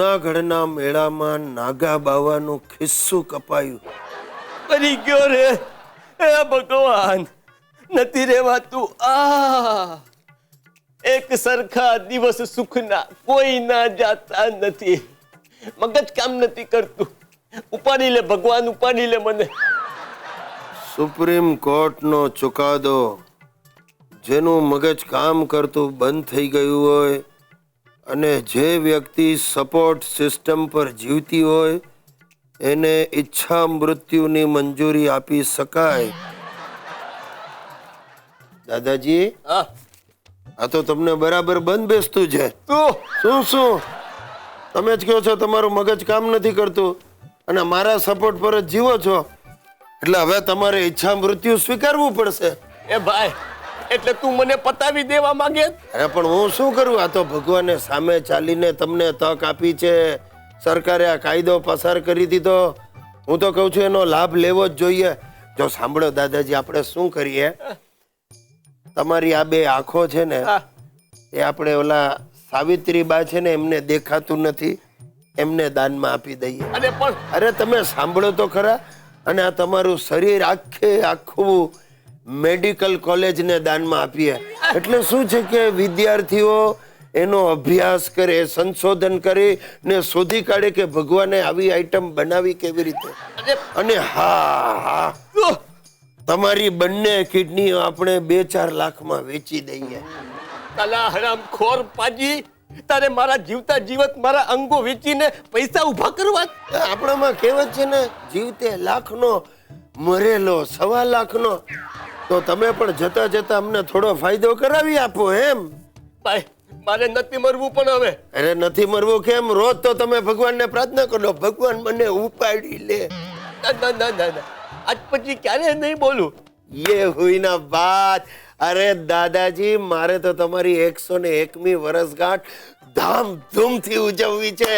જૂનાગઢના મેળામાં નાગા બાવાનું ખિસ્સું કપાયું. કરી ગયો રે હે ભગવાન, નથી રેવાતું. એક સરખા દિવસ સુખના કોઈ ના જાતા નથી. મગજ કામ નથી કરતું. ઉપાડી લે ભગવાન, ઉપાડી લે મને. સુપ્રીમ કોર્ટનો ચુકાદો, જેનું મગજ કામ કરતું બંધ થઈ ગયું હોય અને જે વ્યક્તિ સપોર્ટ સિસ્ટમ પર જીવતી હોય એને ઈચ્છા મૃત્યુની મંજૂરી આપી શકાય. દાદાજી, આ તો તમને બરાબર બંધ બેસતું છે. શું તમે જ કહો છો તમારું મગજ કામ નથી કરતું અને મારા સપોર્ટ પર જ જીવો છો, એટલે હવે તમારે ઈચ્છા મૃત્યુ સ્વીકારવું પડશે. એ ભાઈ, એટલે તું મને પતાવી દેવા માંગે? અરે પણ હું શું કરું? આ તો ભગવાને સામે ચાલીને તમને તક આપી છે. સરકારે આ કાયદો પસાર કરી દીધો. હું તો કહું છું એનો લાભ લેવો જ જોઈએ. જો સાંભળો દાદાજી, આપણે શું કરીએ, તમારી આ બે આંખો છે ને એ આપણે ઓલા સાવિત્રીબા છે ને એમને દેખાતું નથી, એમને દાનમાં આપી દઈએ. અરે તમે સાંભળો તો ખરા. અને આ તમારું શરીર આખું મેડિકલ કોલેજને દાનમાં આપીએ. એટલે શું છે કે વિદ્યાર્થીઓ એનો અભ્યાસ કરે, સંશોધન કરી ને શોધી કાઢે કે ભગવાને આવી આઈટમ બનાવી કેવી રીતે. અને હા, તમારી બંને કિડની આપણે 2-4 લાખમાં વેચી દઈએ. કલા હરામ ખોર પાજી, તારે મારા જીવતા જીવત મારા અંગો વેચીને પૈસા ઉભા કરવા? આપણામાં કહેવત છે ને, જીવતે લાખનો મરેલો 1.25 લાખનો. તો તમે પણ જતા જતા અમને થોડો ફાયદો કરાવી આપો એમ. ભાઈ, મારે નથી મરવું પણ હવે. અરે નથી મરવું કેમ? રોજ તો તમે ભગવાનને પ્રાર્થના કરો, ભગવાન મને ઉપાડી લે. ના, આજ પછી ક્યારે નહીં બોલું. ये हुई ना बात. अरे दादाजी, मारे तो તમારી 101મી વર્ષગાંઠ ધામધૂમથી ઉજવવી છે.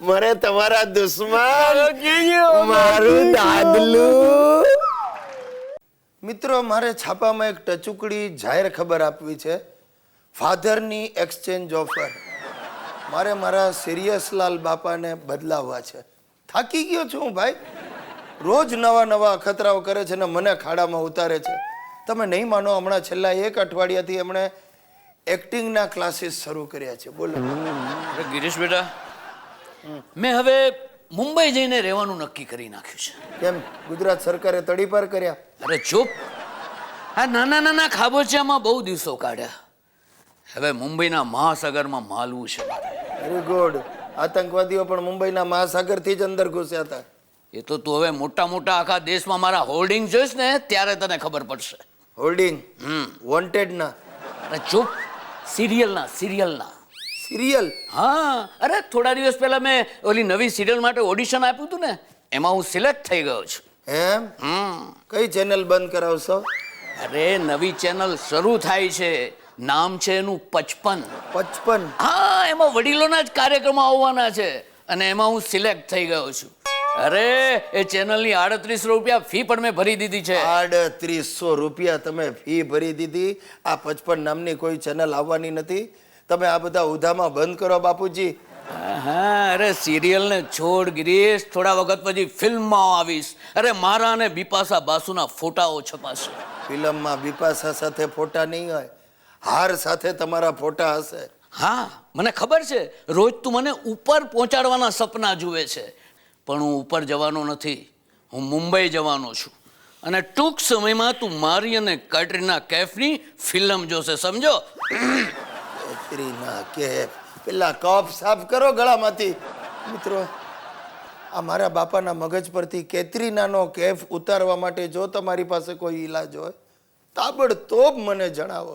મારે તમારા દુશ્મન મારું દાદલું. મિત્રો, મારે છાપામાં એક ટચુકડી જાહેર ખબર આપવી છે. ફાધરની એક્સચેન્જ ઓફર. મારે મારા સિરિયસલાલ બાપાને બદલાવવા છે. થાકી ગયો છું ભાઈ. રોજ નવા અખતરાઓ કરે છે ને મને ખાડામાં ઉતારે છે. તમે નહીં માનો, હમણાં છેલ્લા 1 અઠવાડિયાથી એમણે એક્ટિંગના ક્લાસીસ શરૂ કર્યા છે. બોલો ગિરીશ બેટા, મેં હવે મુંબઈ જઈને રહેવાનું નક્કી કરી નાખ્યું છે. કેમ? ગુજરાત સરકારે તડીપાર કર્યા? અરે ચૂપ. આ નાના ખાબોચિયામાં બહુ દિવસો કાઢ્યા. હવે મુંબઈના મહાસાગરમાં માલવું છે. Very good. આતંકવાદીઓ પણ મુંબઈના મહાસાગરથી જ અંદર ઘૂસ્યા હતા. એ તો તું હવે મોટા આખા દેશમાં મારા હોર્ડિંગ જોઈશ ને ત્યારે તને ખબર પડશે. હોલ્ડિંગ? વોન્ટેડ ના? અરે ચૂપ. સિરિયલના. સિરિયલ? હા, અરે થોડા દિવસ પહેલા મેં ઓલી નવી સિરિયલ માટે ઓડિશન આપ્યું હતું ને, એમાં હું સિલેક્ટ થઈ ગયો છું. એમ? કઈ ચેનલ બંધ કરાવશો? અરે નવી ચેનલ શરૂ થાય છે, નામ છે એનું 55. હા, એમાં વડીલોના જ કાર્યક્રમો આવવાના છે અને એમાં હું સિલેક્ટ થઈ ગયો છું. અરે એ ચેનલની 3800 રૂપિયા ફી પણ મેં ભરી દીધી છે. 3800 રૂપિયા તમે ફી ભરી દીધી? આ 55 નામની કોઈ ચેનલ આવવાની નથી. તમે આ બધા ઉધામાં બંધ કરો બાપુજી. હા, અરે સિરિયલને છોડ ગિરીશ, થોડા વખત પછી ફિલ્મમાં આવીશ. અરે મારા અને બિપાશા બાસુના ફોટાઓ છપાશે. ફિલ્મમાં બિપાશા સાથે ફોટા નહીં હોય, હાર સાથે તમારા ફોટા હશે. હા, મને ખબર છે. રોજ તું મને ઉપર પહોંચાડવાના સપના જુએ છે, પણ હું ઉપર જવાનો નથી. હું મુંબઈ જવાનો છું અને ટૂંક સમયમાં તું મારી અને કેટરીના કૈફની ફિલ્મ જોશે, સમજો? કેટરીના કૈફ? પેલા કફ સાફ કરો ગળામાંથી. મિત્રો, આ મારા બાપાના મગજ પરથી કેટરીનાનો કૈફ ઉતારવા માટે જો તમારી પાસે કોઈ ઈલાજ હોય, તાબડતોબ મને જણાવો.